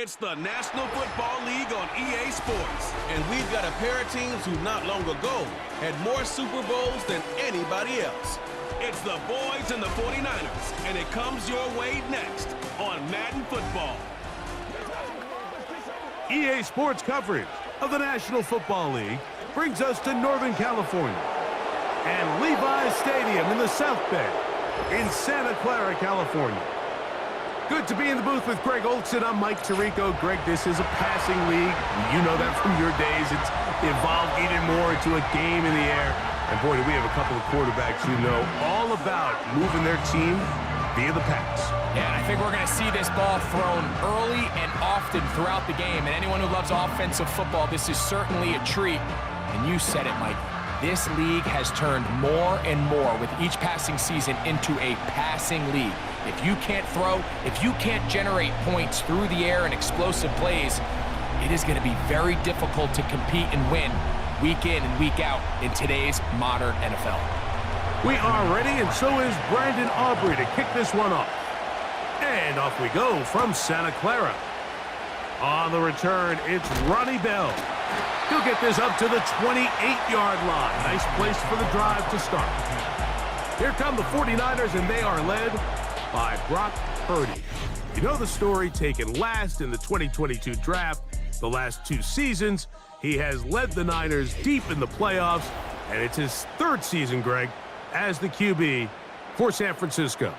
It's the National Football League on EA Sports. And we've got a pair of teams who not long ago had more Super Bowls than anybody else. It's the boys and the 49ers, and it comes your way next on Madden Football. EA Sports coverage of the National Football League brings us to Northern California and Levi's Stadium in the South Bay in Santa Clara, California. Good to be in the booth with Greg Olson. I'm Mike Tirico. Greg, this is a passing league. You know that from your days. It's evolved even more into a game in the air. And boy, do we have a couple of quarterbacks who know all about moving their team via the pass. Yeah, and I think we're going to see this ball thrown early and often throughout the game. And anyone who loves offensive football, this is certainly a treat. And you said it, Mike. This league has turned more and more with each passing season into a passing league. If you can't throw, if you can't generate points through the air and explosive plays, it is going to be very difficult to compete and win week in and week out in today's modern NFL. We are ready, and so is Brandon Aubrey to kick this one off. And off we go from Santa Clara. On the return, it's Ronnie Bell. He'll get this up to the 28-yard line. Nice place for the drive to start. Here come the 49ers, and they are led by Brock Purdy. You know the story, taken last in the 2022 draft. The last two seasons, he has led the Niners deep in the playoffs, and it's his third season, Greg, as the QB for San Francisco.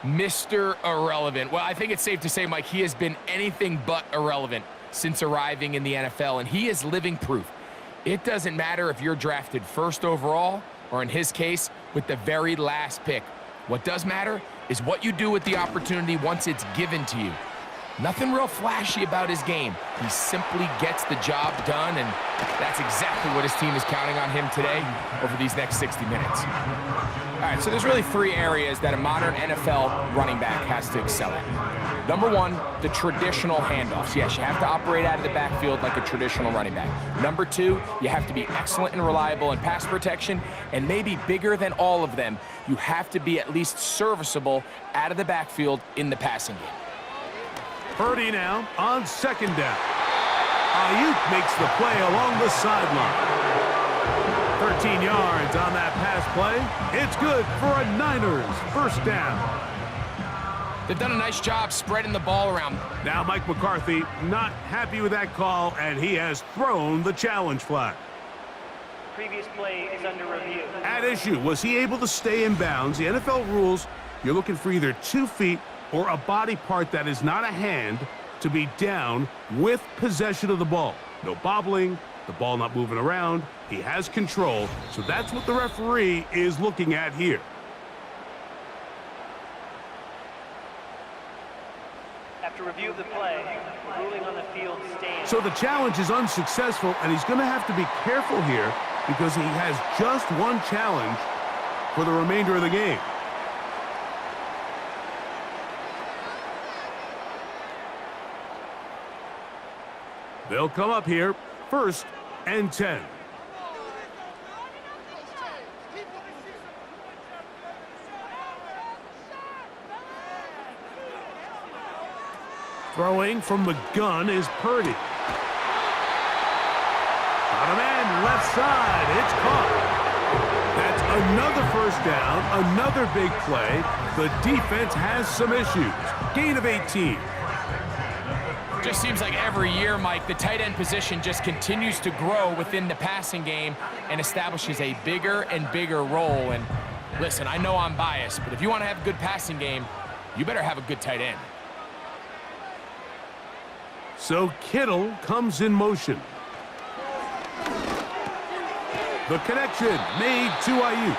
Mr. Irrelevant. Well, I think it's safe to say, Mike, he has been anything but irrelevant since arriving in the NFL, and he is living proof. It doesn't matter if you're drafted first overall, or in his case, with the very last pick. What does matter is what you do with the opportunity once it's given to you. Nothing real flashy about his game. He simply gets the job done, and that's exactly what his team is counting on him today over these next 60 minutes. All right, so there's really three areas that a modern NFL running back has to excel at. Number one, the traditional handoffs. Yes, you have to operate out of the backfield like a traditional running back. Number two, you have to be excellent and reliable in pass protection, and maybe bigger than all of them, you have to be at least serviceable out of the backfield in the passing game. Purdy now on second down. Ayuk makes the play along the sideline. 13 yards on that pass play. It's good for a Niners first down. They've done a nice job spreading the ball around. Now Mike McCarthy not happy with that call, and he has thrown the challenge flag. Previous play is under review. At issue, was he able to stay in bounds? The NFL rules, you're looking for either 2 feet or a body part that is not a hand to be down with possession of the ball. No bobbling, the ball not moving around. He has control, so that's what the referee is looking at here. After review of the play, ruling on the field stands. So the challenge is unsuccessful, and he's going to have to be careful here because he has just one challenge for the remainder of the game. They'll come up here, 1st and 10. Throwing from the gun is Purdy. On a man, left side, it's caught. That's another first down, another big play. The defense has some issues. Gain of 18. Just seems like every year, Mike, the tight end position just continues to grow within the passing game and establishes a bigger and bigger role. And listen, I know I'm biased, but if you want to have a good passing game, you better have a good tight end. So Kittle comes in motion. The connection made to Ayuk.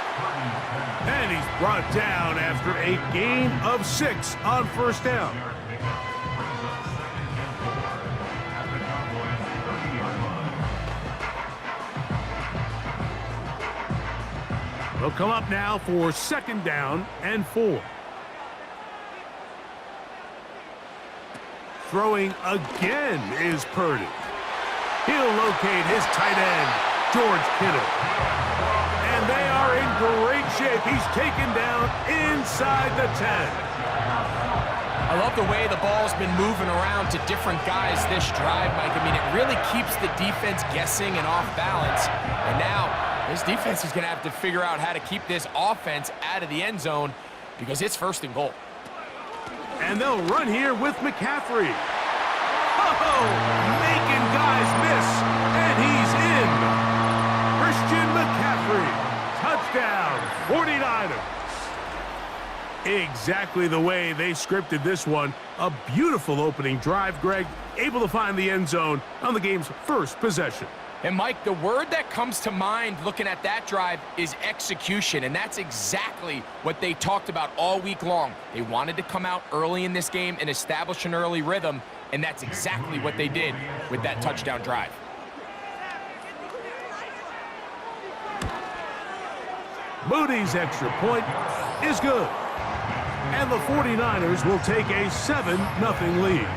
And he's brought down after a gain of 6 on first down. They'll come up now for 2nd down and 4. Throwing again is Purdy. He'll locate his tight end, George Kittle. And they are in great shape. He's taken down inside the 10. I love the way the ball's been moving around to different guys this drive, Mike. I mean, it really keeps the defense guessing and off balance. And now, this defense is going to have to figure out how to keep this offense out of the end zone because it's 1st and goal. And they'll run here with McCaffrey. Oh, making guys miss, and he's in. Christian McCaffrey, touchdown, 49ers. Exactly the way they scripted this one. A beautiful opening drive, Greg, able to find the end zone on the game's first possession. And, Mike, the word that comes to mind looking at that drive is execution, and that's exactly what they talked about all week long. They wanted to come out early in this game and establish an early rhythm, and that's exactly what they did with that touchdown drive. Moody's extra point is good. And the 49ers will take a 7-0 lead.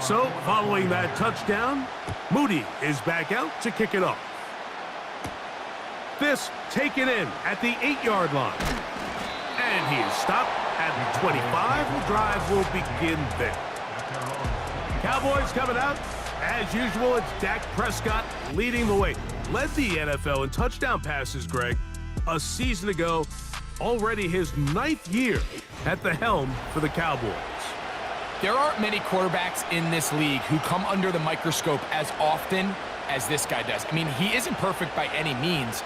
So, following that touchdown, Moody is back out to kick it off. This taken in at the 8-yard line. And he is stopped at the 25. The drive will begin there. Cowboys coming out. As usual, it's Dak Prescott leading the way. Led the NFL in touchdown passes, Greg, a season ago. Already his 9th year at the helm for the Cowboys. There aren't many quarterbacks in this league who come under the microscope as often as this guy does. I mean, he isn't perfect by any means,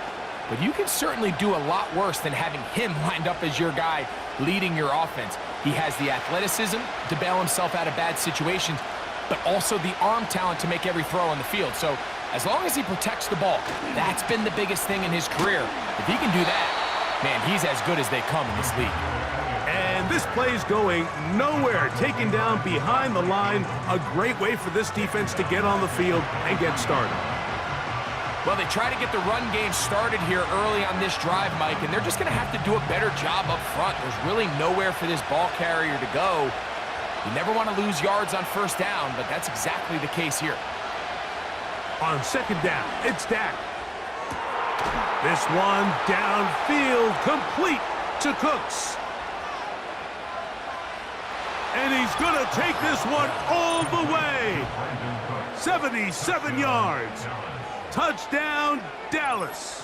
but you can certainly do a lot worse than having him lined up as your guy leading your offense. He has the athleticism to bail himself out of bad situations, but also the arm talent to make every throw on the field. So as long as he protects the ball, that's been the biggest thing in his career. If he can do that, man, he's as good as they come in this league. And this play's going nowhere. Taken down behind the line. A great way for this defense to get on the field and get started. Well, they try to get the run game started here early on this drive, Mike, and they're just going to have to do a better job up front. There's really nowhere for this ball carrier to go. You never want to lose yards on 1st down, but that's exactly the case here. On 2nd down, it's Dak. This one downfield, complete to Cooks. And he's going to take this one all the way. 77 yards. Touchdown, Dallas.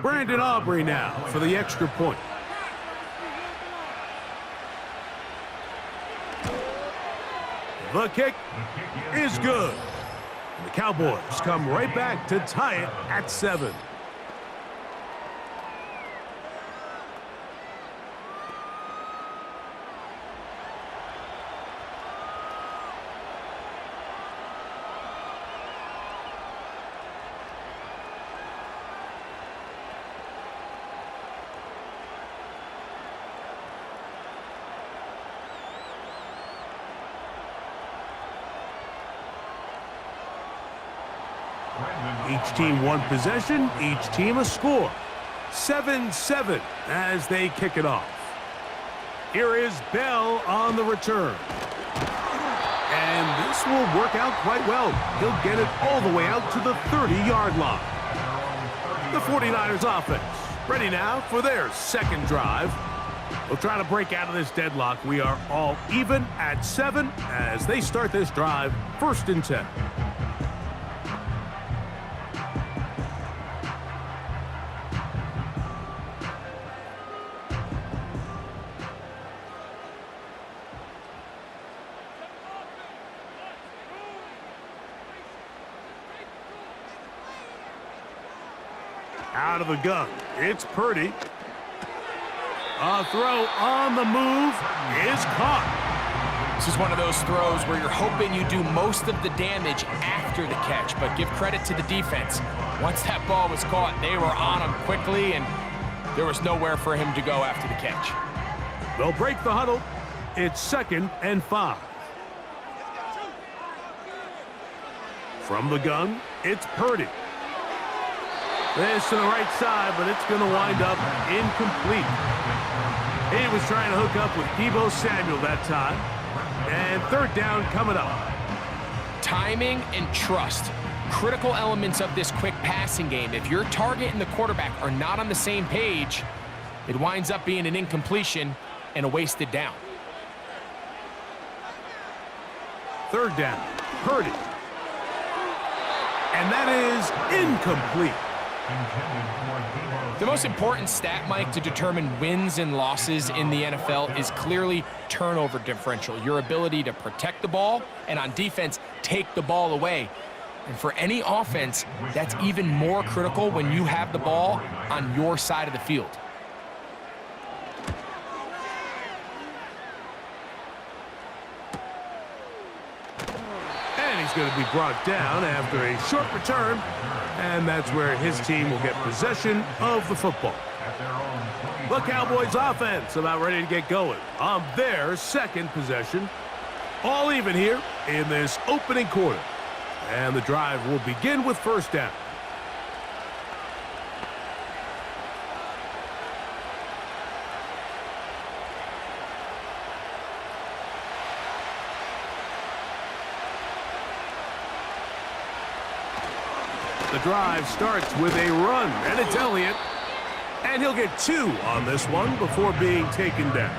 Brandon Aubrey now for the extra point. The kick is good. And the Cowboys come right back to tie it at 7. Each team one possession, each team a score. 7-7 as they kick it off. Here is Bell on the return. And this will work out quite well. He'll get it all the way out to the 30-yard line. The 49ers offense ready now for their 2nd drive. They'll try to break out of this deadlock. We are all even at 7 as they start this drive, 1st and 10. Out of the gun, it's Purdy. A throw on the move is caught. This is one of those throws where you're hoping you do most of the damage after the catch, but give credit to the defense. Once that ball was caught, they were on him quickly, and there was nowhere for him to go after the catch. They'll break the huddle. It's 2nd and 5. From the gun, it's Purdy. This to the right side, but it's going to wind up incomplete. He was trying to hook up with Deebo Samuel that time. And 3rd down coming up. Timing and trust, critical elements of this quick passing game. If your target and the quarterback are not on the same page, it winds up being an incompletion and a wasted down. 3rd down, Purdy. And that is incomplete. The most important stat, Mike, to determine wins and losses in the NFL is clearly turnover differential, your ability to protect the ball and on defense, take the ball away. And for any offense, that's even more critical when you have the ball on your side of the field. And he's going to be brought down after a short return. And that's where his team will get possession of the football. The Cowboys offense about ready to get going on their 2nd possession. All even here in this opening quarter. And the drive will begin with 1st down. The drive starts with a run, and it's Elliott. And he'll get 2 on this one before being taken down.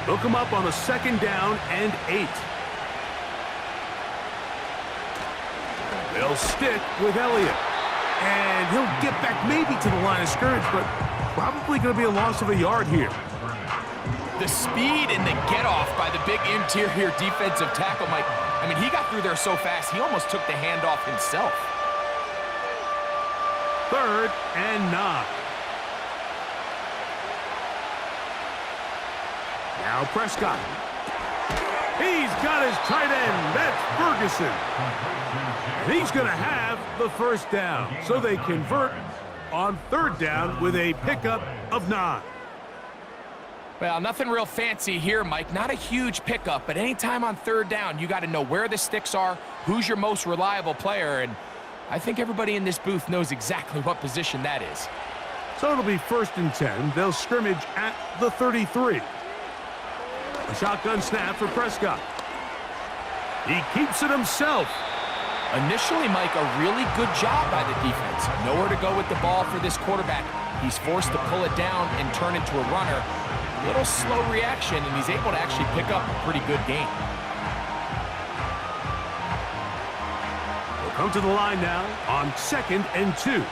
They'll come up on a 2nd down and 8. They'll stick with Elliott. And he'll get back maybe to the line of scrimmage, but probably going to be a loss of a yard here. The speed and the get-off by the big interior defensive tackle, Mike. I mean, he got through there so fast, he almost took the handoff himself. 3rd and 9. Now Prescott. He's got his tight end. That's Ferguson. And he's going to have the 1st down. So they convert on 3rd down with a pickup of 9. Well, nothing real fancy here, Mike. Not a huge pickup, but anytime on 3rd down, you got to know where the sticks are, who's your most reliable player, and I think everybody in this booth knows exactly what position that is. So it'll be 1st and 10. They'll scrimmage at the 33. A shotgun snap for Prescott. He keeps it himself. Initially, Mike, a really good job by the defense. Nowhere to go with the ball for this quarterback. He's forced to pull it down and turn into a runner. A little slow reaction, and he's able to actually pick up a pretty good gain. We'll come to the line now on 2nd and 2.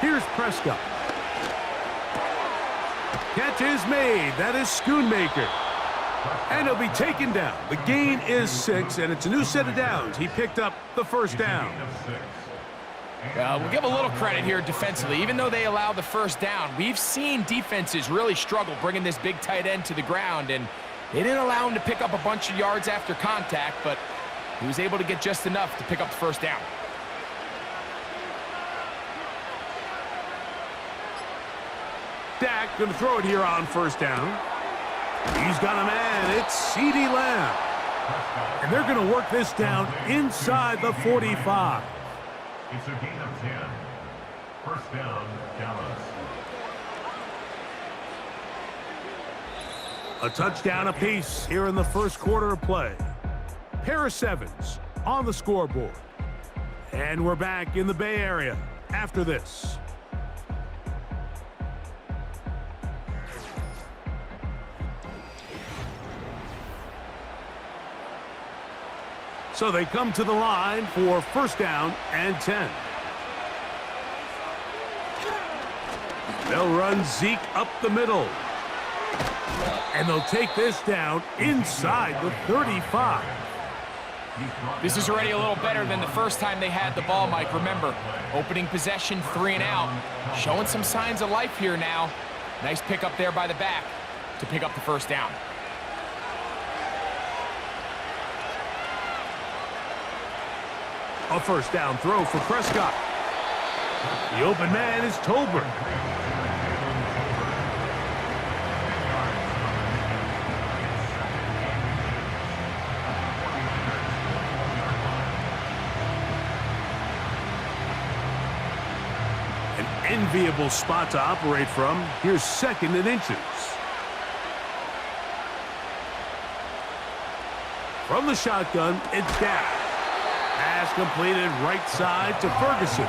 Here's Prescott. Catch is made. That is Schoonmaker. And he'll be taken down. The gain is 6, and it's a new set of downs. He picked up the 1st down. We'll give a little credit here defensively. Even though they allow the 1st down, we've seen defenses really struggle bringing this big tight end to the ground, and they didn't allow him to pick up a bunch of yards after contact, but he was able to get just enough to pick up the 1st down. Dak going to throw it here on 1st down. He's got a man. It's CeeDee Lamb. And they're going to work this down inside the 45. It's a gain of 10. 1st down, Dallas. A touchdown apiece here in the 1st quarter of play. Pair of 7s on the scoreboard. And we're back in the Bay Area after this. So they come to the line for 1st down and 10. They'll run Zeke up the middle. And they'll take this down inside the 35. This is already a little better than the first time they had the ball, Mike. Remember, opening possession, 3 and out. Showing some signs of life here now. Nice pick up there by the back to pick up the first down. A first down throw for Prescott. The open man is Tolbert. An enviable spot to operate from. Here's 2nd and inches. From the shotgun, it's down. Pass completed right side to Ferguson.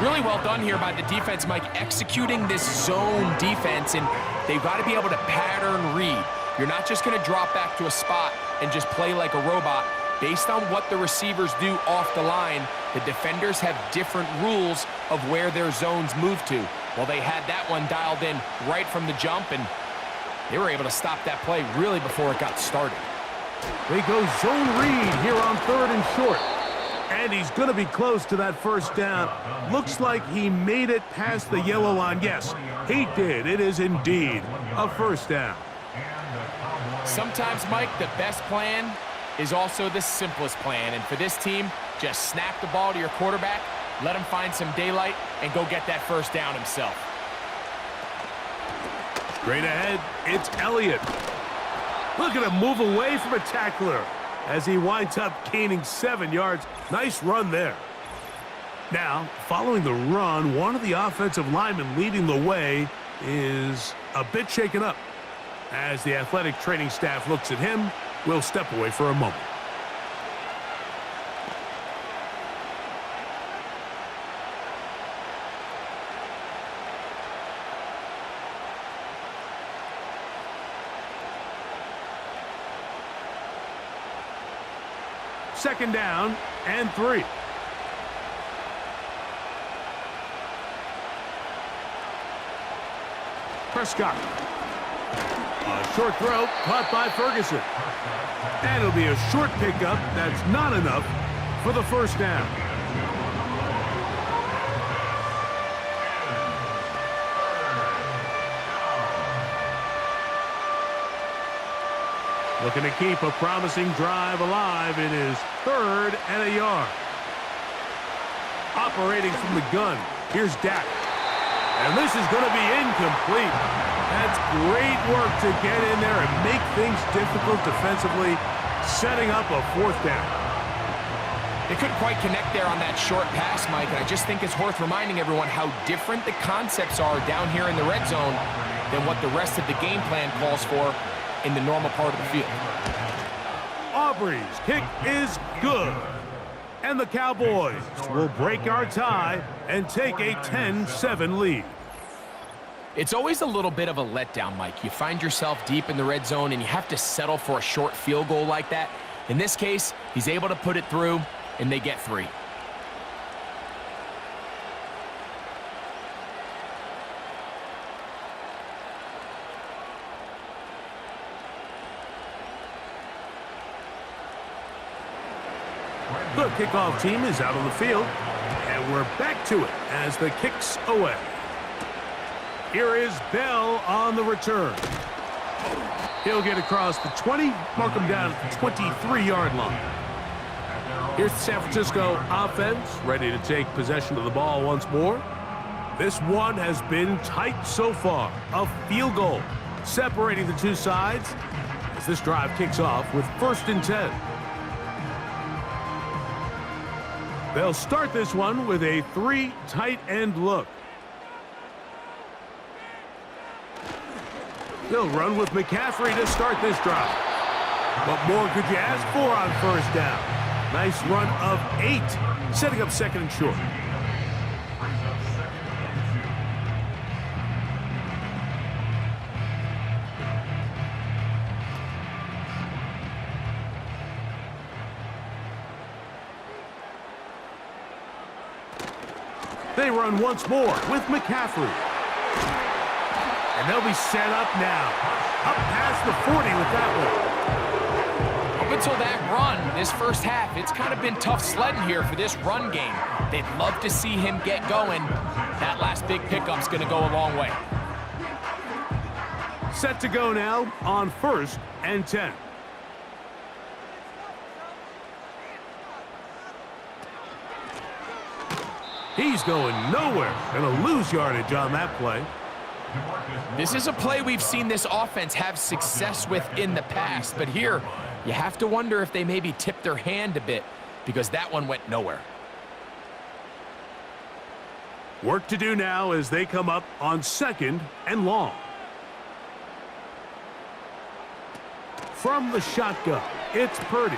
Really well done here by the defense, Mike, executing this zone defense, and they've got to be able to pattern read. You're not just going to drop back to a spot and just play like a robot. Based on what the receivers do off the line, the defenders have different rules of where their zones move to. Well, they had that one dialed in right from the jump, and they were able to stop that play really before it got started. They go zone read here on 3rd and short. And he's going to be close to that first down. Looks like he made it past the yellow line. Yes, he did. It is indeed a first down. Sometimes, Mike, the best plan is also the simplest plan. And for this team, just snap the ball to your quarterback, let him find some daylight, and go get that first down himself. Straight ahead, it's Elliott. Look at him move away from a tackler as he winds up gaining 7 yards. Nice run there. Now, following the run, one of the offensive linemen leading the way is a bit shaken up. As the athletic training staff looks at him, we'll step away for a moment. Second down and 3. Prescott. A short throw caught by Ferguson. And it'll be a short pickup. That's not enough for the first down. Looking to keep a promising drive alive. It is 3rd and a yard. Operating from the gun, here's Dak. And this is going to be incomplete. That's great work to get in there and make things difficult defensively, setting up a 4th down. They couldn't quite connect there on that short pass, Mike, and I just think it's worth reminding everyone how different the concepts are down here in the red zone than what the rest of the game plan calls for in the normal part of the field. Aubrey's kick is good. And the Cowboys will break our tie and take a 10-7 lead. It's always a little bit of a letdown, Mike. You find yourself deep in the red zone and you have to settle for a short field goal like that. In this case, he's able to put it through, and they get 3. The kickoff team is out on the field, and we're back to it as the kick's away. Here is Bell on the return. He'll get across the 20, mark him down at the 23-yard line. Here's the San Francisco offense, ready to take possession of the ball once more. This one has been tight so far. A field goal separating the two sides as this drive kicks off with 1st and 10. They'll start this one with a 3 tight end look. They'll run with McCaffrey to start this drive. What more could you ask for on 1st down? Nice run of 8, setting up 2nd and short. They run once more with McCaffrey. And they'll be set up now. Up past the 40 with that one. Up until that run, this first half, it's kind of been tough sledding here for this run game. They'd love to see him get going. That last big pickup's going to go a long way. Set to go now on 1st and 10. He's going nowhere. Gonna lose yardage on that play. This is a play we've seen this offense have success with in the past, but here you have to wonder if they maybe tipped their hand a bit because that one went nowhere. Work to do now as they come up on 2nd and long. From the shotgun, it's Purdy.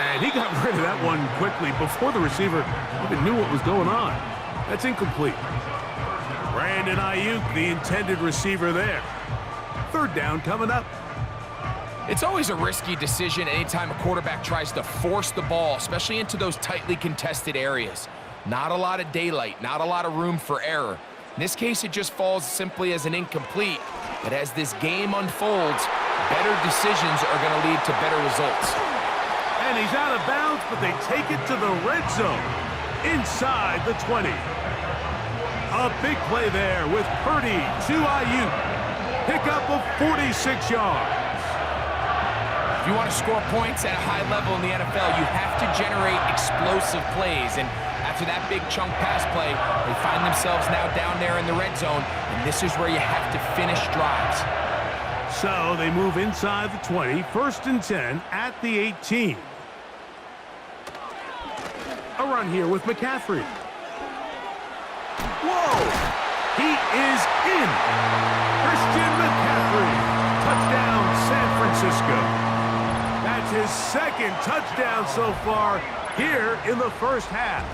And he got rid of that one quickly before the receiver even knew what was going on. That's incomplete. Brandon Ayuk, the intended receiver there. 3rd down coming up. It's always a risky decision anytime a quarterback tries to force the ball, especially into those tightly contested areas. Not a lot of daylight, not a lot of room for error. In this case, it just falls simply as an incomplete. But as this game unfolds, better decisions are going to lead to better results. And he's out of bounds, but they take it to the red zone inside the 20. A big play there with Purdy to Ayuk. Pickup of 46 yards. If you want to score points at a high level in the NFL, you have to generate explosive plays. And after that big chunk pass play, they find themselves now down there in the red zone, and this is where you have to finish drives. So they move inside the 20, 1st and 10 at the 18. A run here with McCaffrey. Whoa! He is in. Christian McCaffrey. Touchdown, San Francisco. That's his 2nd touchdown so far here in the first half.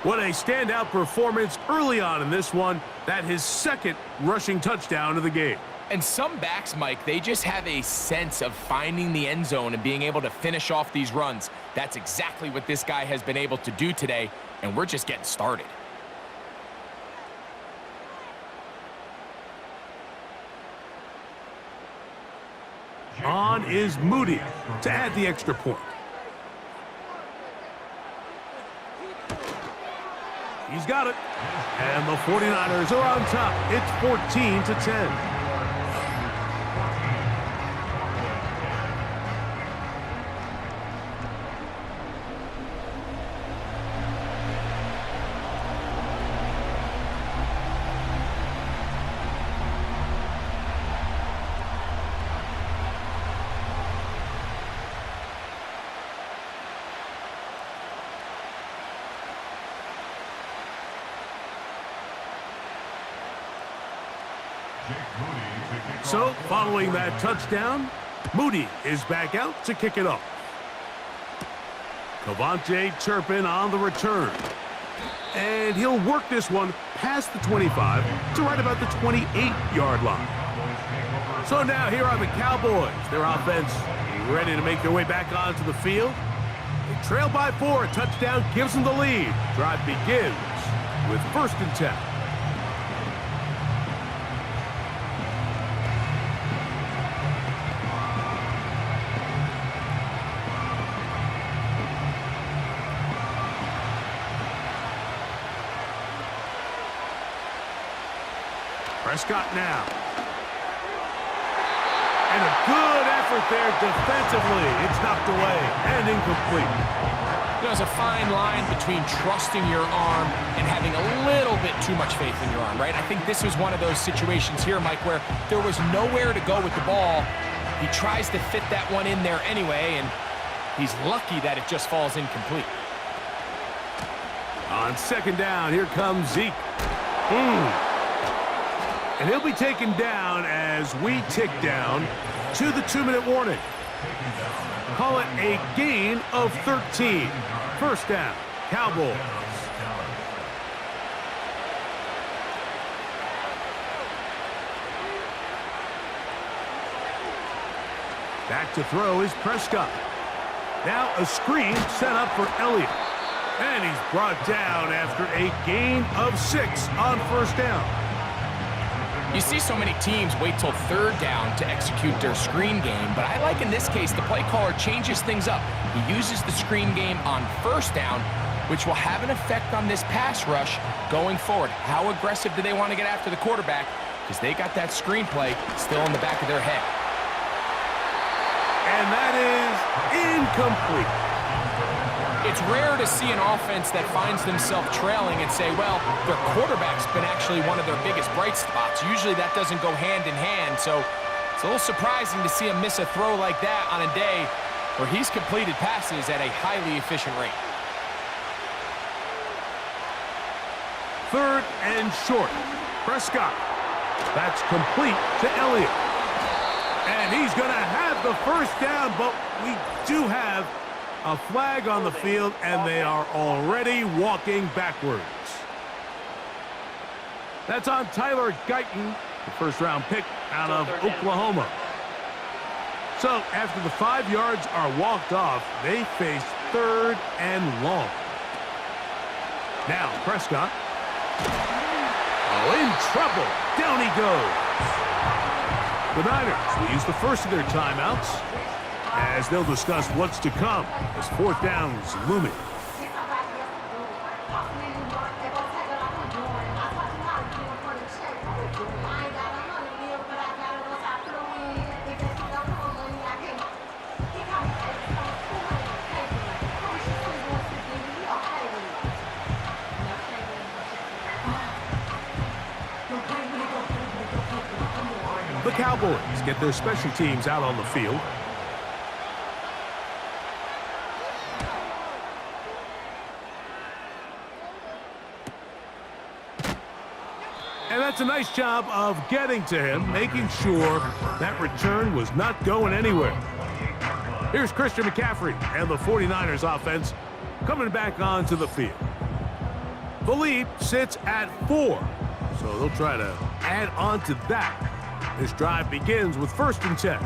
What a standout performance early on in this one. That his 2nd rushing touchdown of the game. And some backs, Mike, they just have a sense of finding the end zone and being able to finish off these runs. That's exactly what this guy has been able to do today, and we're just getting started. On is Moody to add the extra point. He's got it. And the 49ers are on top. It's 14-10. So, following that touchdown, Moody is back out to kick it off. Cavante Turpin on the return. And he'll work this one past the 25 to right about the 28-yard line. So now here are the Cowboys. Their offense ready to make their way back onto the field. They trail by 4. A touchdown gives them the lead. Drive begins with 1st and 10. Prescott now. And a good effort there defensively. It's knocked away and incomplete. There's a fine line between trusting your arm and having a little bit too much faith in your arm, right? I think this was one of those situations here, Mike, where there was nowhere to go with the ball. He tries to fit that one in there anyway, and he's lucky that it just falls incomplete. On 2nd down, here comes Zeke. And he'll be taken down as we tick down to the 2-minute warning. Call it a gain of 13. 1st down, Cowboys. Back to throw is Prescott. Now a screen set up for Elliott. And he's brought down after a gain of 6 on 1st down. You see so many teams wait till third down to execute their screen game, but I like in this case the play caller changes things up. He uses the screen game on first down, which will have an effect on this pass rush going forward. How aggressive do they want to get after the quarterback? Because they got that screenplay still in the back of their head. And that is incomplete. It's rare to see an offense that finds themselves trailing and say, well, their quarterback's been actually one of their biggest bright spots. Usually that doesn't go hand in hand, so it's a little surprising to see him miss a throw like that on a day where he's completed passes at a highly efficient rate. Third and short. Prescott. That's complete to Elliott. And he's going to have the first down, but we do have a flag on the field, and they are already walking backwards. That's on Tyler Guyton, the first-round pick out of Oklahoma. So after the 5 yards are walked off, they face third and long. Now Prescott. Oh, in trouble. Down he goes. The Niners will use the first of their timeouts as they'll discuss what's to come as fourth down's looming. The Cowboys get their special teams out on the field. And that's a nice job of getting to him, making sure that return was not going anywhere. Here's Christian McCaffrey and the 49ers offense coming back onto the field. The lead sits at 4, so they'll try to add on to that. This drive begins with 1st and 10.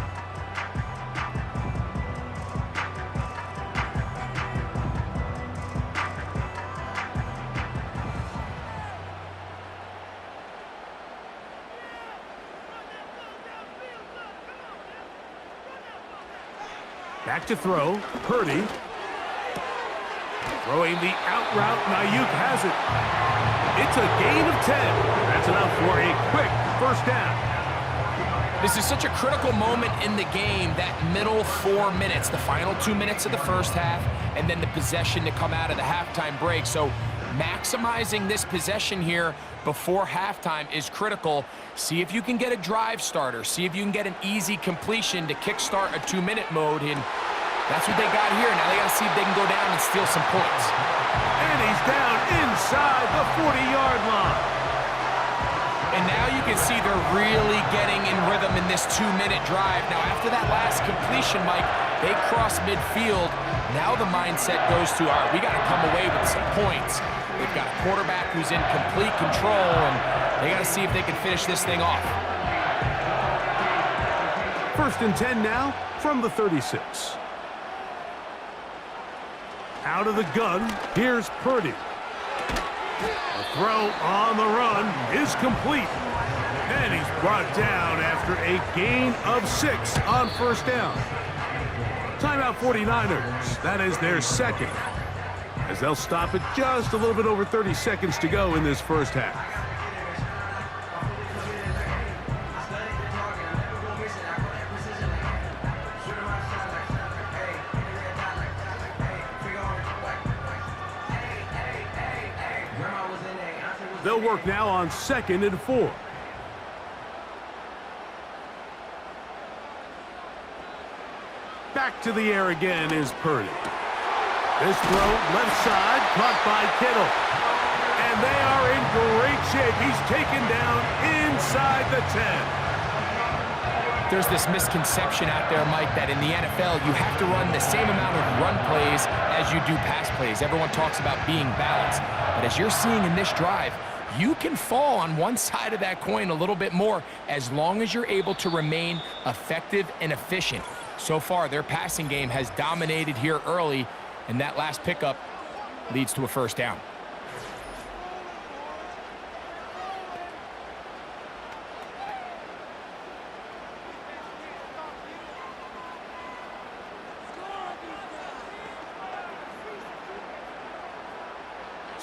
Back to throw. Purdy. Throwing the out route. Ayuk has it. It's a gain of 10. That's enough for a quick first down. This is such a critical moment in the game, that middle 4 minutes, the final 2 minutes of the first half, and then the possession to come out of the halftime break. So maximizing this possession here before halftime is critical. See if you can get a drive starter. See if you can get an easy completion to kickstart a 2-minute mode. And that's what they got here. Now they got to see if they can go down and steal some points. And he's down inside the 40-yard line. And now you can see they're really getting in rhythm in this 2-minute drive. Now, after that last completion, Mike, they cross midfield. Now the mindset goes to, all right, we got to come away with some points. They've got a quarterback who's in complete control, and they got to see if they can finish this thing off. 1st and 10 now from the 36. Out of the gun, here's Purdy. A throw on the run is complete. And he's brought down after a gain of 6 on first down. Timeout 49ers. That is their second, as they'll stop it just a little bit over 30 seconds to go in this first half. They'll work now on 2nd and 4. Back to the air again is Purdy. This throw left side caught by Kittle. And they are in great shape. He's taken down inside the 10. There's this misconception out there, Mike, that in the NFL you have to run the same amount of run plays as you do pass plays. Everyone talks about being balanced. But as you're seeing in this drive, you can fall on one side of that coin a little bit more as long as you're able to remain effective and efficient. So far, their passing game has dominated here early, and that last pickup leads to a first down.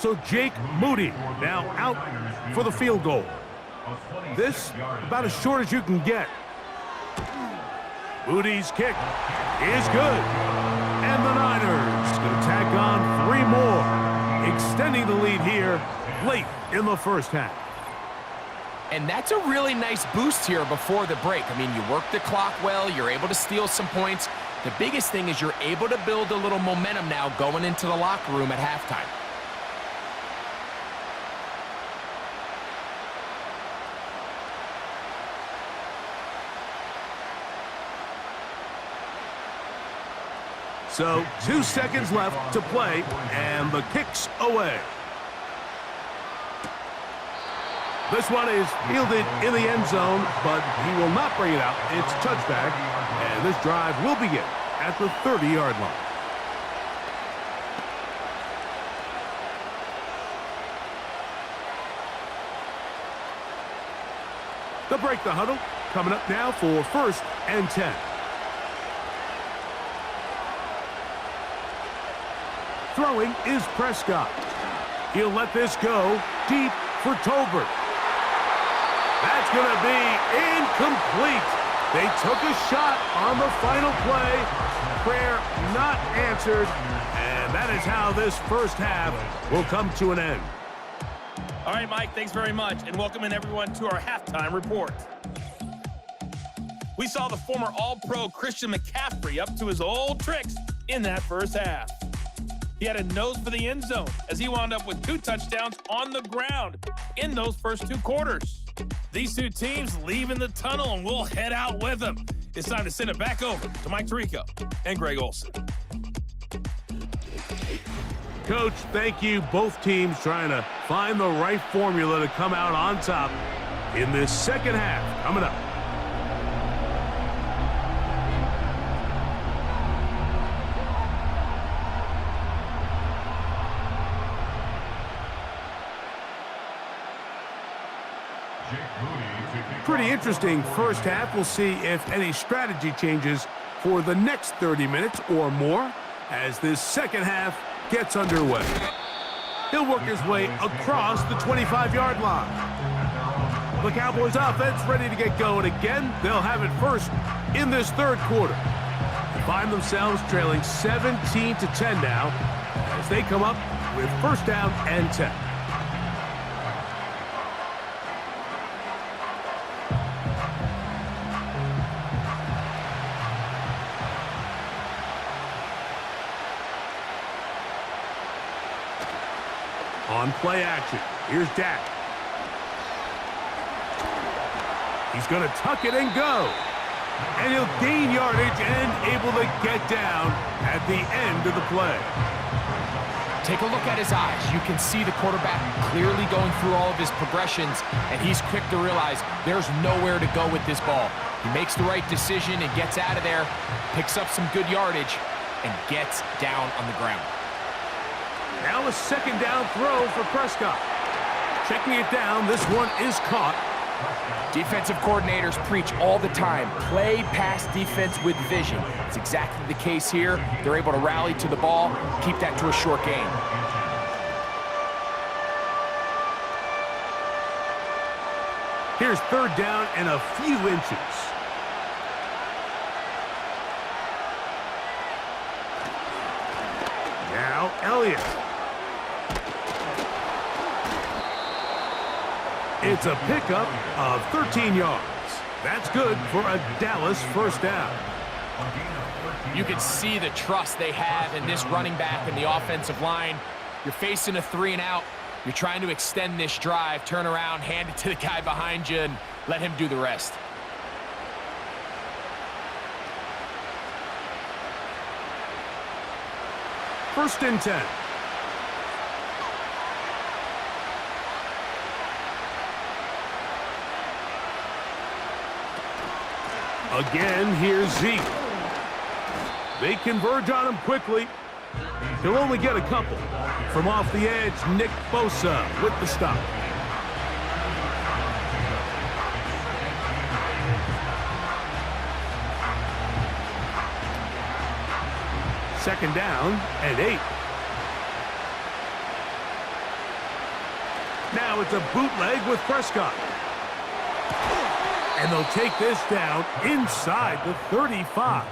So Jake Moody now out for the field goal. This about as short as you can get. Moody's kick is good. And the Niners going to tack on 3 more, extending the lead here late in the first half. And that's a really nice boost here before the break. I mean, you work the clock well, you're able to steal some points. The biggest thing is you're able to build a little momentum now going into the locker room at halftime. So 2 seconds left to play, and the kick's away. This one is fielded in the end zone, but he will not bring it out. It's touchback, and this drive will begin at the 30-yard line. They'll break the huddle. Coming up now for 1st and 10. Throwing is Prescott. He'll let this go deep for Tolbert. That's going to be incomplete. They took a shot on the final play. Prayer not answered. And that is how this first half will come to an end. All right, Mike, thanks very much. And welcome in everyone to our halftime report. We saw the former All-Pro Christian McCaffrey up to his old tricks in that first half. He had a nose for the end zone as he wound up with 2 touchdowns on the ground in those first 2 quarters. These 2 teams leave in the tunnel, and we'll head out with them. It's time to send it back over to Mike Tirico and Greg Olson. Coach, thank you. Both teams trying to find the right formula to come out on top in this second half. Coming up. Pretty interesting first half. We'll see if any strategy changes for the next 30 minutes or more as this second half gets underway. He'll work his way across the 25-yard line. The Cowboys offense ready to get going again. They'll have it first in this third quarter. They find themselves trailing 17-10 now as they come up with 1st down and 10. On play action, here's Dak. He's going to tuck it and go. And he'll gain yardage and able to get down at the end of the play. Take a look at his eyes. You can see the quarterback clearly going through all of his progressions, and he's quick to realize there's nowhere to go with this ball. He makes the right decision and gets out of there, picks up some good yardage, and gets down on the ground. Now a 2nd down throw for Prescott. Checking it down, this one is caught. Defensive coordinators preach all the time, play pass defense with vision. It's exactly the case here. They're able to rally to the ball, keep that to a short gain. Here's 3rd down and a few inches. Now Elliott. It's a pickup of 13 yards. That's good for a Dallas 1st down. You can see the trust they have in this running back and the offensive line. You're facing a 3-and-out. You're trying to extend this drive, turn around, hand it to the guy behind you, and let him do the rest. First and 10. Again, here's Zeke. They converge on him quickly. He'll only get a couple. From off the edge, Nick Bosa with the stop. Second down and 8. Now it's a bootleg with Prescott. And they'll take this down inside the 35.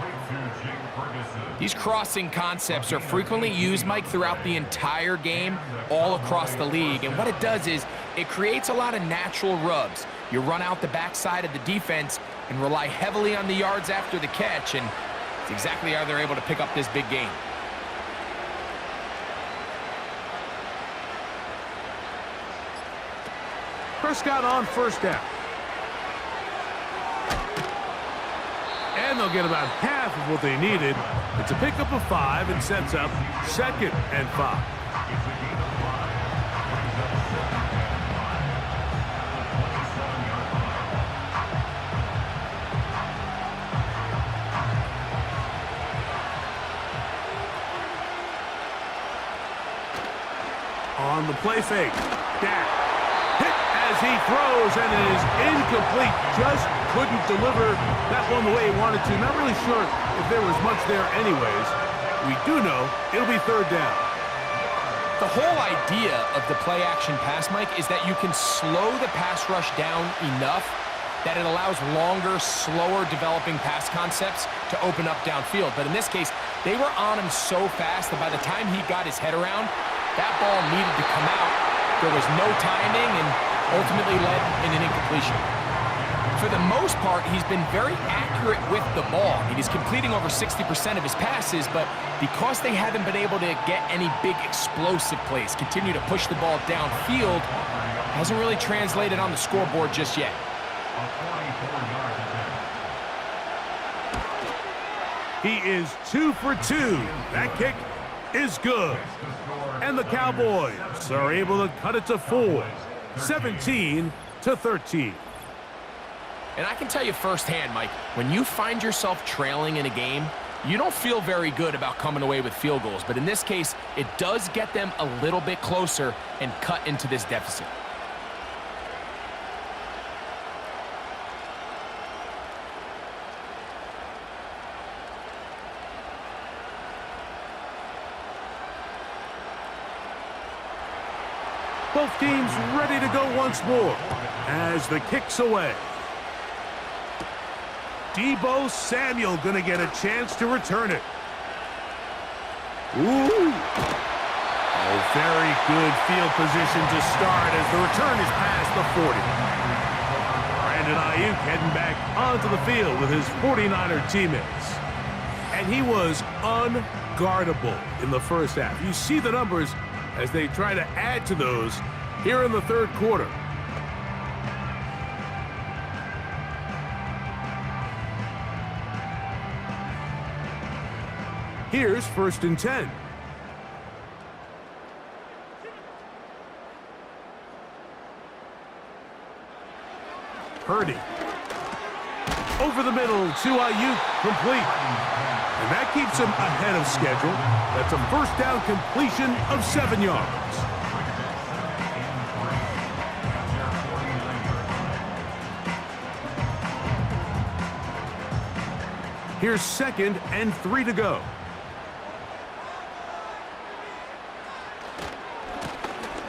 These crossing concepts are frequently used, Mike, throughout the entire game, all across the league. And what it does is it creates a lot of natural rubs. You run out the backside of the defense and rely heavily on the yards after the catch, and it's exactly how they're able to pick up this big game. Prescott on first down. And they'll get about half of what they needed. It's a pickup of 5 and sets up 2nd and 5. On the play fake. Dak hit as he throws, and it is incomplete. Just couldn't deliver that one the way he wanted to. Not really sure if there was much there anyways. We do know it'll be 3rd down. The whole idea of the play-action pass, Mike, is that you can slow the pass rush down enough that it allows longer, slower developing pass concepts to open up downfield. But in this case, they were on him so fast that by the time he got his head around, that ball needed to come out. There was no timing and ultimately led in an incompletion. For the most part, he's been very accurate with the ball. I mean, he's completing over 60% of his passes, but because they haven't been able to get any big explosive plays, continue to push the ball downfield, hasn't really translated on the scoreboard just yet. He is 2 for 2. That kick is good. And the Cowboys are able to cut it to 4, 17-13. And I can tell you firsthand, Mike, when you find yourself trailing in a game, you don't feel very good about coming away with field goals. But in this case, it does get them a little bit closer and cut into this deficit. Both teams ready to go once more as the kick's away. Deebo Samuel going to get a chance to return it. Ooh. Oh, very good field position to start as the return is past the 40. Brandon Ayuk heading back onto the field with his 49er teammates. And he was unguardable in the first half. You see the numbers as they try to add to those here in the 3rd quarter. Here's 1st and 10. Purdy. Over the middle to Ayuk, complete. And that keeps him ahead of schedule. That's a 1st down completion of 7 yards. Here's 2nd and 3 to go.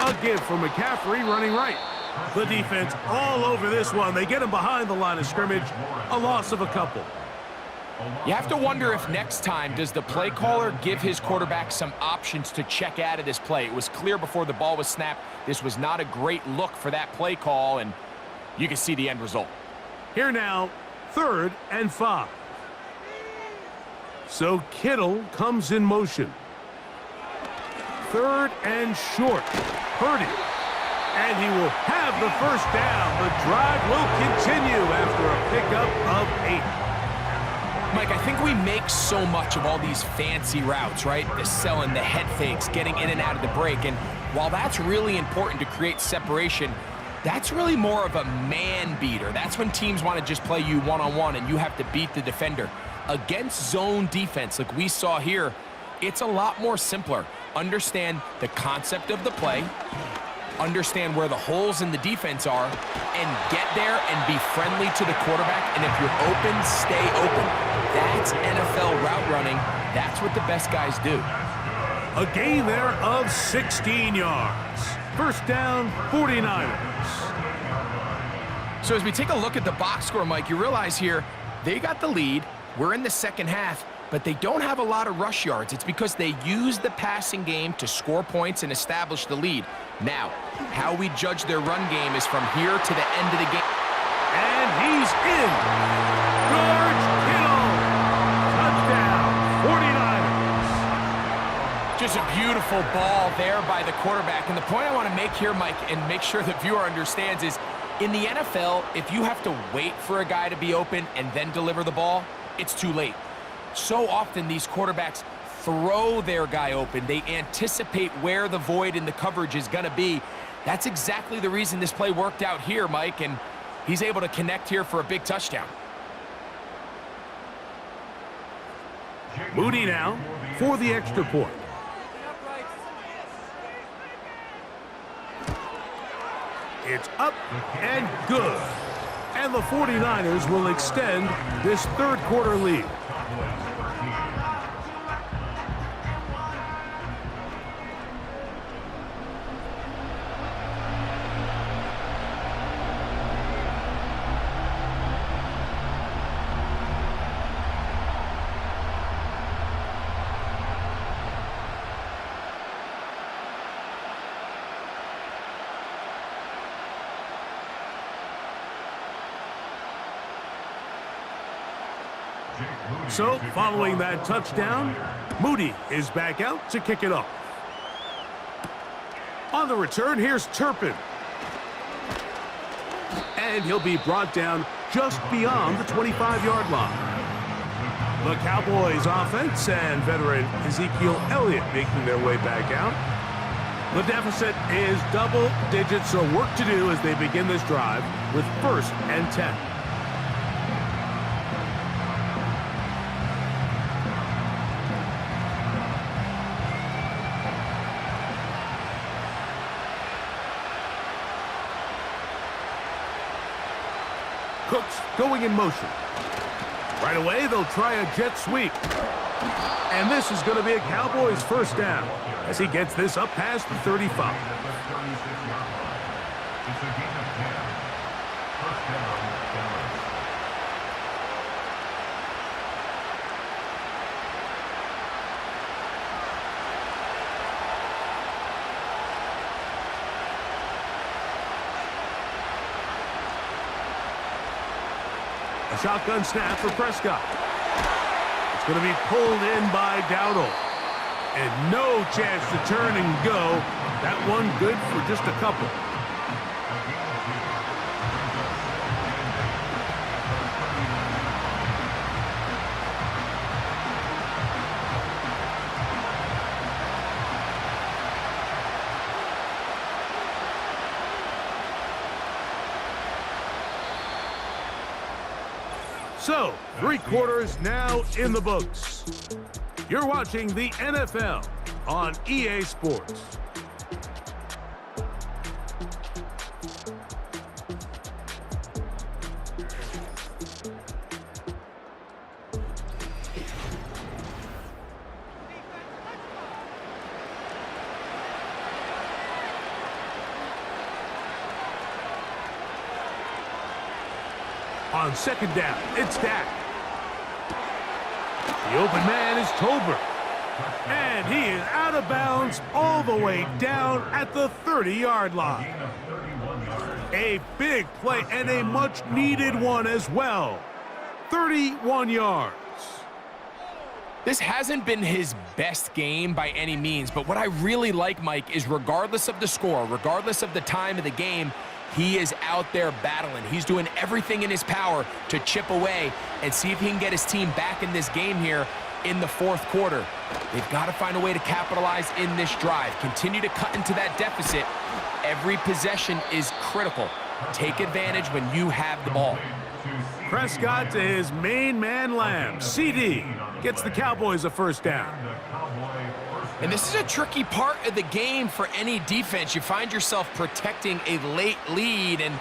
A give for McCaffrey running right. The defense all over this one. They get him behind the line of scrimmage. A loss of a couple. You have to wonder if next time does the play caller give his quarterback some options to check out of this play. It was clear before the ball was snapped. This was not a great look for that play call, and you can see the end result. Here now, 3rd and 5. So Kittle comes in motion. 3rd and short. Purdy. And he will have the 1st down. The drive will continue after a pickup of 8. Mike, I think we make so much of all these fancy routes, right? The selling, the head fakes, getting in and out of the break. And while that's really important to create separation, that's really more of a man beater. That's when teams want to just play you one-on-one and you have to beat the defender. Against zone defense like we saw here, it's a lot more simpler. Understand the concept of the play, understand where the holes in the defense are, and get there and be friendly to the quarterback. And if you're open, stay open. That's NFL route running. That's what the best guys do. A gain there of 16 yards. First down, 49ers. So as we take a look at the box score, Mike, you realize here they got the lead. We're in the second half, but they don't have a lot of rush yards. It's because they use the passing game to score points and establish the lead. Now, how we judge their run game is from here to the end of the game. And he's in. George Kittle. Touchdown, 49ers. Just a beautiful ball there by the quarterback. And the point I want to make here, Mike, and make sure the viewer understands is, in the NFL, if you have to wait for a guy to be open and then deliver the ball, it's too late. So often these quarterbacks throw their guy open. They anticipate where the void in the coverage is going to be. That's exactly the reason this play worked out here, Mike, and he's able to connect here for a big touchdown. Moody now for the extra point. It's up and good. And the 49ers will extend this third quarter lead. So, following that touchdown, Moody is back out to kick it off. On the return, here's Turpin. And he'll be brought down just beyond the 25-yard line. The Cowboys offense and veteran Ezekiel Elliott making their way back out. The deficit is double digits, so work to do as they begin this drive with 1st and 10. Cooks going in motion. Right away, they'll try a jet sweep. And this is going to be a Cowboys first down as he gets this up past the 35. A shotgun snap for Prescott. It's going to be pulled in by Dowdle. And no chance to turn and go. That one good for just a couple. So, 3 quarters now in the books. You're watching the NFL on EA Sports. On second down, it's Dak. The open man is Tolbert. And he is out of bounds all the way down at the 30-yard line. A big play and a much-needed one as well. 31 yards. This hasn't been his best game by any means, but what I really like, Mike, is regardless of the score, regardless of the time of the game, he is out there battling. He's doing everything in his power to chip away and see if he can get his team back in this game here in the 4th quarter. They've got to find a way to capitalize in this drive. Continue to cut into that deficit. Every possession is critical. Take advantage when you have the ball. Prescott to his main man Lamb. CD gets the Cowboys a first down. And this is a tricky part of the game for any defense. You find yourself protecting a late lead, and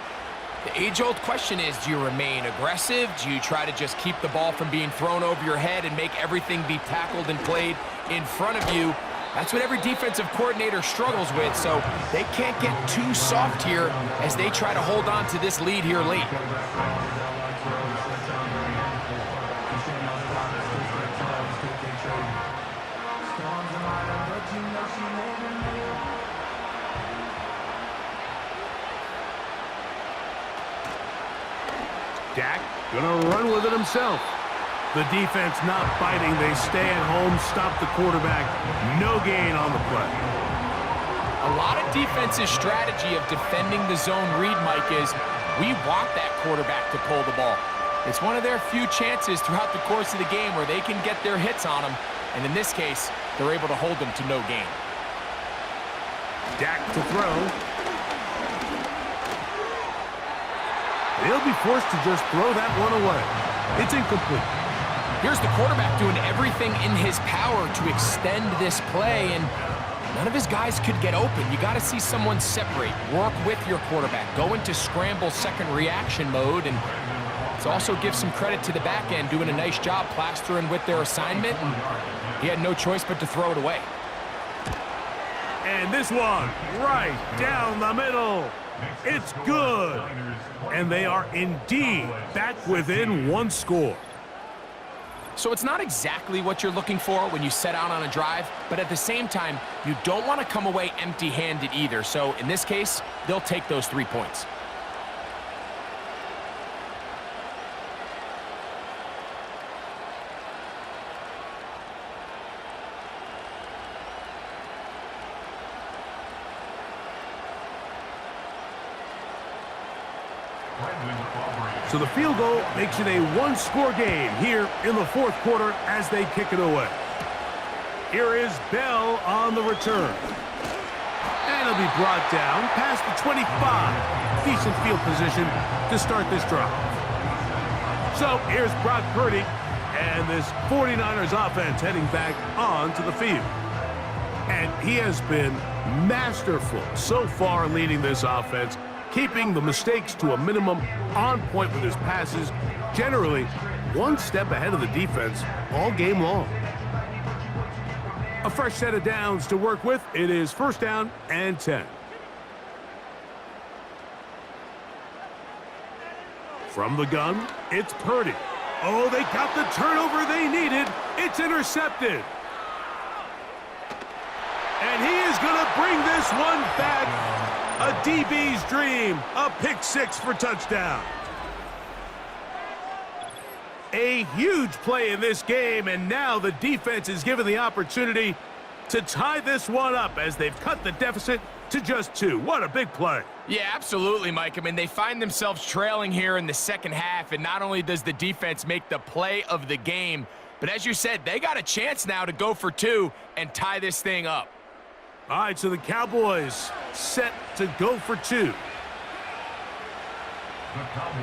the age-old question is, do you remain aggressive? Do you try to just keep the ball from being thrown over your head and make everything be tackled and played in front of you? That's what every defensive coordinator struggles with, so they can't get too soft here as they try to hold on to this lead here late. Dak gonna run with it himself. The defense not biting. They stay at home, stop the quarterback. No gain on the play. A lot of defense's strategy of defending the zone read, Mike, is we want that quarterback to pull the ball. It's one of their few chances throughout the course of the game where they can get their hits on them, and in this case, they're able to hold them to no gain. Dak to throw. He'll be forced to just throw that one away. It's incomplete. Here's the quarterback doing everything in his power to extend this play, and none of his guys could get open. You got to see someone separate, work with your quarterback, go into scramble second reaction mode, and let's also give some credit to the back end doing a nice job plastering with their assignment, and he had no choice but to throw it away. And this one right down the middle. It's good. And they are indeed back within one score. So it's not exactly what you're looking for when you set out on a drive, but at the same time, you don't want to come away empty-handed either. So in this case, they'll take those 3 points. So the field goal makes it a one-score game here in the fourth quarter as they kick it away. Here is Bell on the return. And he'll be brought down past the 25. Decent field position to start this drive. So here's Brock Purdy and this 49ers offense heading back onto the field. And he has been masterful so far leading this offense, keeping the mistakes to a minimum, on point with his passes, generally one step ahead of the defense all game long. A fresh set of downs to work with. It is first down and 10. From the gun, it's Purdy. Oh, they got the turnover they needed. It's intercepted. And he is going to bring this one back. A DB's dream, a pick six for touchdown. A huge play in this game, and now the defense is given the opportunity to tie this one up as they've cut the deficit to just 2. What a big play. Yeah, absolutely, Mike. I mean, they find themselves trailing here in the second half, and not only does the defense make the play of the game, but as you said, they got a chance now to go for 2 and tie this thing up. All right, so the Cowboys set to go for 2. The Cowboys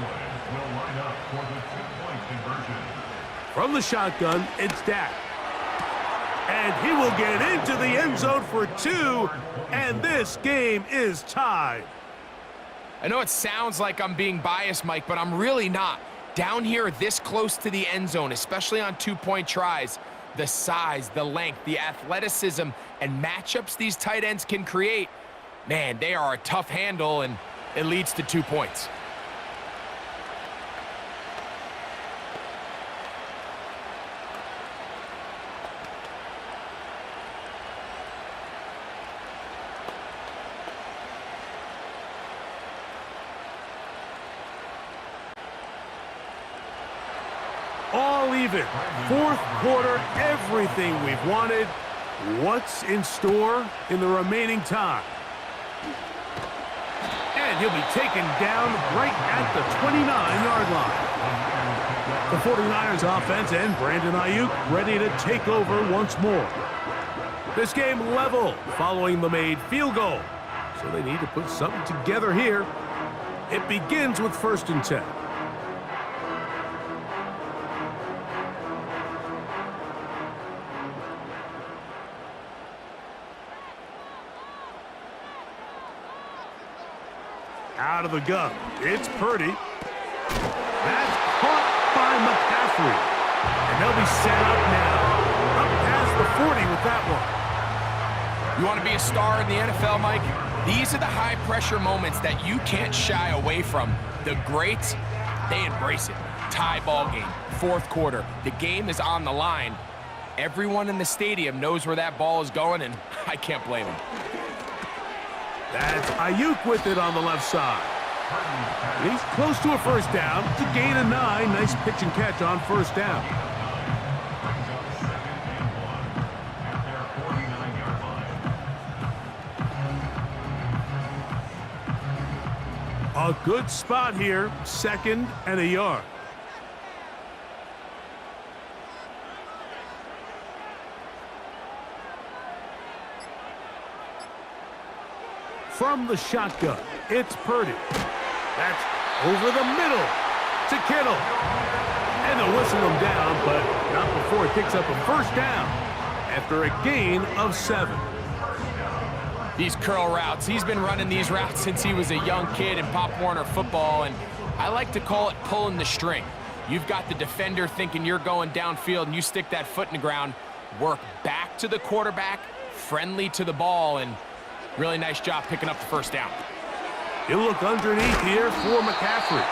will line up for the 2-point conversion. From the shotgun, it's Dak. And he will get into the end zone for 2, and this game is tied. I know it sounds like I'm being biased, Mike, but I'm really not. Down here this close to the end zone, especially on 2-point tries, the size, the length, the athleticism, and matchups these tight ends can create, man, they are a tough handle, and it leads to 2 points. All even. Fourth quarter, everything we've wanted. What's in store in the remaining time? And he'll be taken down right at the 29-yard line. The 49ers offense and Brandon Ayuk ready to take over once more. This game level following the made field goal. So they need to put something together here. It begins with 1st and 10. Out of the gun, it's Purdy. That's caught by McCaffrey. And they'll be set up now. Up past the 40 with that one. You want to be a star in the NFL, Mike? These are the high-pressure moments that you can't shy away from. The greats, they embrace it. Tie ball game, fourth quarter. The game is on the line. Everyone in the stadium knows where that ball is going, and I can't blame them. That's Ayuk with it on the left side. He's close to a first down. It's a gain of 9. Nice pitch and catch on first down. A good spot here, 2nd and a yard. From the shotgun, it's Purdy. That's over the middle to Kittle. And they'll whistle him down, but not before it picks up a first down after a gain of 7. These curl routes, he's been running these routes since he was a young kid in Pop Warner football, and I like to call it pulling the string. You've got the defender thinking you're going downfield, and you stick that foot in the ground, work back to the quarterback, friendly to the ball, and really nice job picking up the first down. He'll look underneath here for McCaffrey.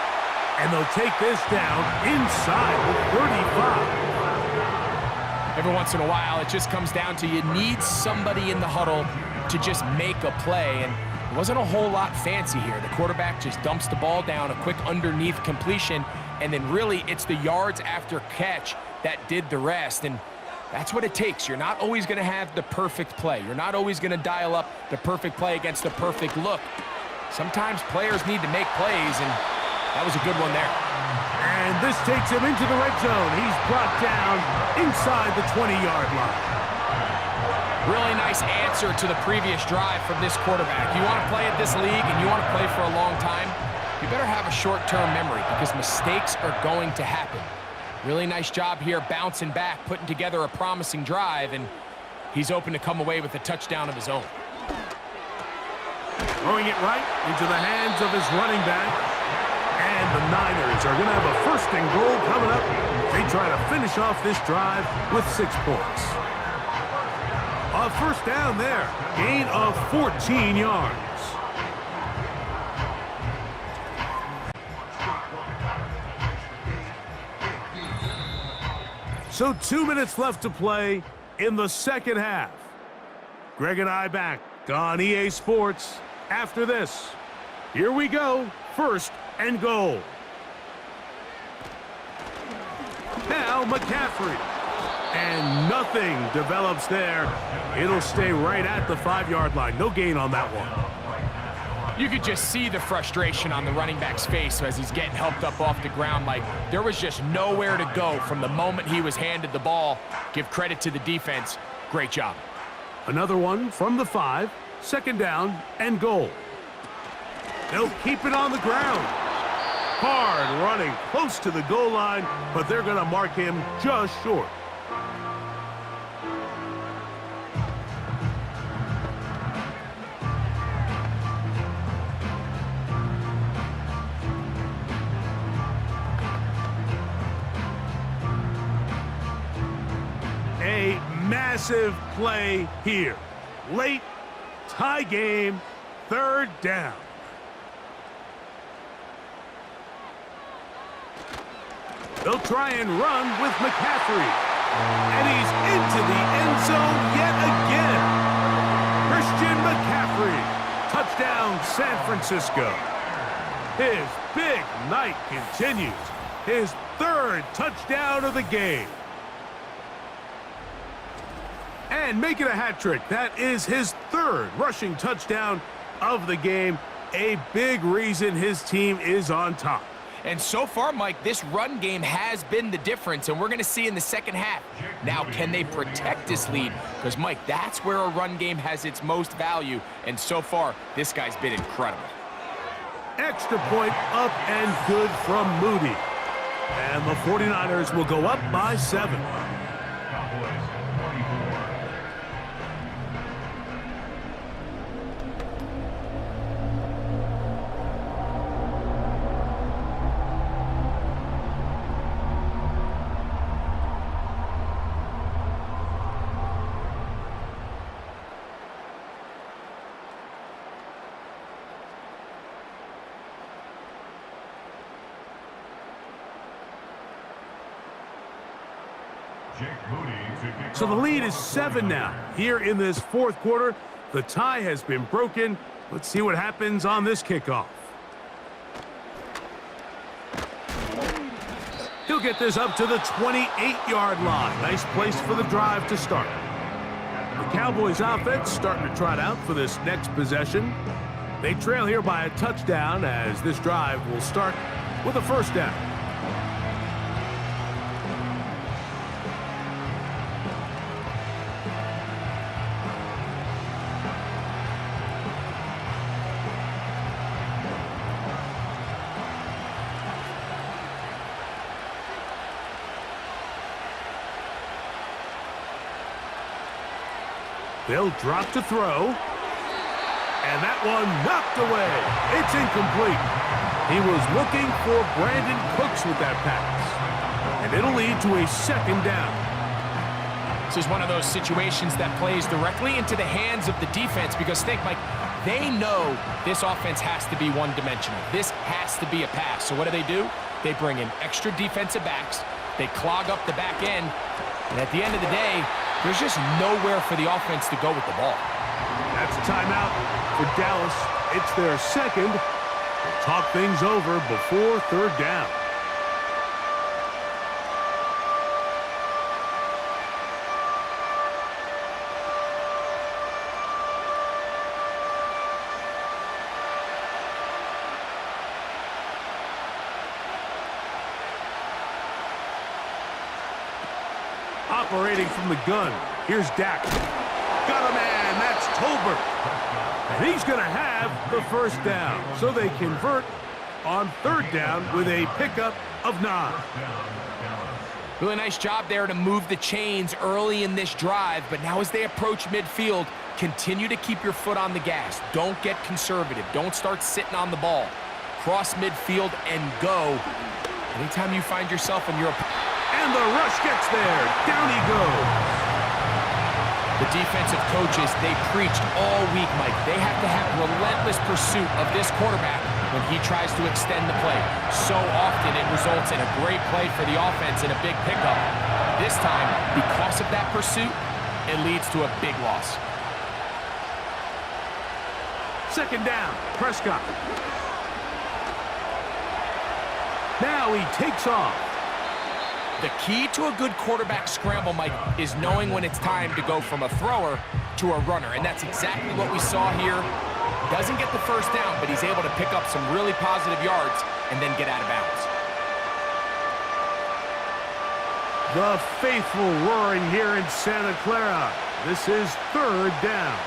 And they'll take this down inside the 35. Every once in a while, it just comes down to you need somebody in the huddle to just make a play. And it wasn't a whole lot fancy here. The quarterback just dumps the ball down, a quick underneath completion, and then really it's the yards after catch that did the rest. And that's what it takes. You're not always going to have the perfect play. You're not always going to dial up the perfect play against the perfect look. Sometimes players need to make plays, and that was a good one there. And this takes him into the red zone. He's brought down inside the 20-yard line. Really nice answer to the previous drive from this quarterback. You want to play at this league and you want to play for a long time, you better have a short-term memory because mistakes are going to happen. Really nice job here bouncing back, putting together a promising drive, and he's open to come away with a touchdown of his own. Throwing it right into the hands of his running back. And the Niners are going to have a 1st and goal coming up. They try to finish off this drive with 6 points. A first down there. Gain of 14 yards. So 2 minutes left to play in the second half. Greg and I back on EA Sports after this. Here we go. 1st and goal. Now McCaffrey. And nothing develops there. It'll stay right at the 5-yard line. No gain on that one. You could just see the frustration on the running back's face as he's getting helped up off the ground. Like there was just nowhere to go from the moment he was handed the ball. Give credit to the defense. Great job. Another one from the 5. 2nd down and goal. They'll keep it on the ground. Hard running close to the goal line, but they're going to mark him just short. A massive play here. Late, tie game, 3rd down. They'll try and run with McCaffrey. And he's into the end zone yet again. Christian McCaffrey. Touchdown, San Francisco. His big night continues. His 3rd touchdown of the game. And making a hat trick. That is his 3rd rushing touchdown of the game. A big reason his team is on top. And so far, Mike, this run game has been the difference, and we're going to see in the second half. Now, can they protect this lead? Because, Mike, that's where a run game has its most value, and so far, this guy's been incredible. Extra point up and good from Moody. And the 49ers will go up by 7. Jake Moody to kick So the off lead for is the 7 now. Here in this fourth quarter, the tie has been broken. Let's see what happens on this kickoff. He'll get this up to the 28-yard line. Nice place for the drive to start. The Cowboys offense starting to trot out for this next possession. They trail here by a touchdown as this drive will start with a first down. They'll drop to throw. And that one knocked away. It's incomplete. He was looking for Brandon Cooks with that pass. And it'll lead to a second down. This is one of those situations that plays directly into the hands of the defense because think, Mike, they know this offense has to be one-dimensional. This has to be a pass. So what do? They bring in extra defensive backs. They clog up the back end. And at the end of the day, there's just nowhere for the offense to go with the ball. That's a timeout for Dallas. It's their second. They'll talk things over before third down. Operating from the gun, here's Dak. Got a man, that's Tolbert. And he's going to have the first down. So they convert on third down with a pickup of 9. Really nice job there to move the chains early in this drive, but now as they approach midfield, continue to keep your foot on the gas. Don't get conservative. Don't start sitting on the ball. Cross midfield and go. Anytime you find yourself in your... And the rush gets there. Down he goes. The defensive coaches, they preached all week, Mike. They have to have relentless pursuit of this quarterback when he tries to extend the play. So often it results in a great play for the offense and a big pickup. This time, because of that pursuit, it leads to a big loss. Second down, Prescott. Now he takes off. The key to a good quarterback scramble, Mike, is knowing when it's time to go from a thrower to a runner, and that's exactly what we saw here. Doesn't get the first down, but he's able to pick up some really positive yards and then get out of bounds. The faithful roaring here in Santa Clara. This is third down.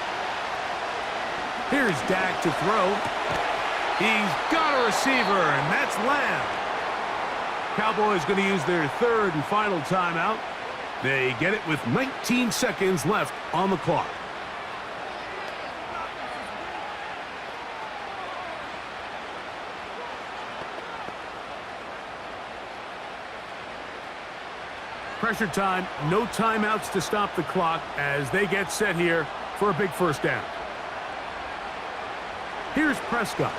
Here's Dak to throw. He's got a receiver, and that's Lamb. Cowboys going to use their third and final timeout. They get it with 19 seconds left on the clock. Pressure time, no timeouts to stop the clock as they get set here for a big first down. Here's Prescott.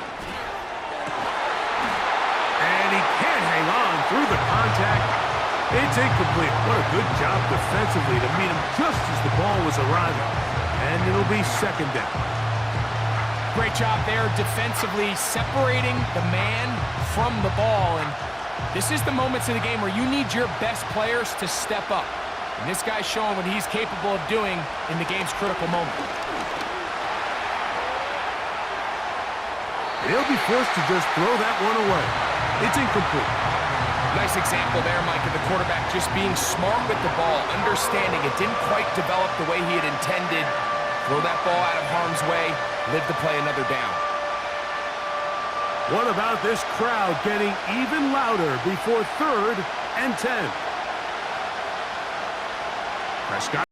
And he can't hang on through the contact. It's incomplete. What a good job defensively to meet him just as the ball was arriving. And it'll be second down. Great job there defensively, separating the man from the ball. And this is the moments of the game where you need your best players to step up. And this guy's showing what he's capable of doing in the game's critical moment. He'll be forced to just throw that one away. It's incomplete. Nice example there, Mike, of the quarterback just being smart with the ball, understanding it didn't quite develop the way he had intended. Throw that ball out of harm's way, live to play another down. What about this crowd getting even louder before third and 10? Prescott.